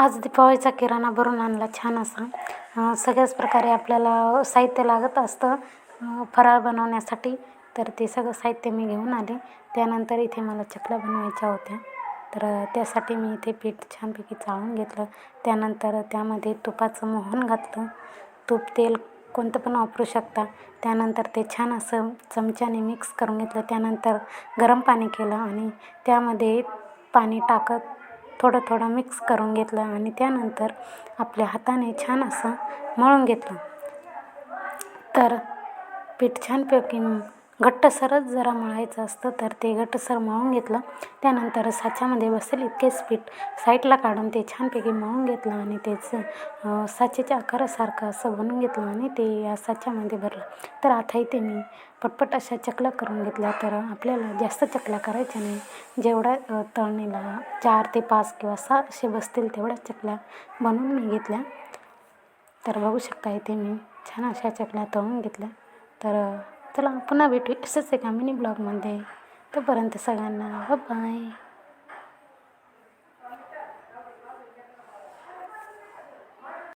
आज दीपावलीचा किराणा भरून आणला छान असा. सगळ्याच प्रकारे आपल्याला साहित्य लागत असतं फराळ बनवण्यासाठी. तर ते सगळं साहित्य मी घेऊन आले. त्यानंतर इथे मला चकल्या बनवायच्या होत्या. तर त्यासाठी मी इथे पीठ छानपैकी चाळून घेतलं. त्यानंतर त्यामध्ये तुपाचं मोहन घातलं. तूप तेल कोणतं पण वापरू शकता. त्यानंतर ते छान असं चमच्याने मिक्स करून घेतलं. त्यानंतर गरम पाणी केलं आणि त्यामध्ये पाणी टाकत थोडं थोडं मिक्स करून घेतलं आणि त्यानंतर आपल्या हाताने छान असं मळून घेतलं. तर पीठ छानपैकी घट्टसरच जरा मळायचं असतं, तर ते घट्टसर मळून घेतलं. त्यानंतर साच्यामध्ये बसेल इतकेच पीठ साईडला काढून ते छानपैकी मळून घेतलं आणि तेच साच्याच्या आकारासारखं असं बनवून घेतलं आणि ते या साच्यामध्ये भरलं. तर आता इथे मी पटपट अशा चकल्या करून घेतल्या. तर आपल्याला जास्त चकल्या करायच्या नाही, जेवढ्या तळणीला 4 ते 5 किंवा 6 असे बसतील तेवढ्या चकल्या बनवून मी घेतल्या. तर बघू शकता इथे मी छान अशा चकल्या तळून घेतल्या. तर चला पुन्हा भेटू असंच एका मिनी ब्लॉगमध्ये. तोपर्यंत सगळ्यांना बाय.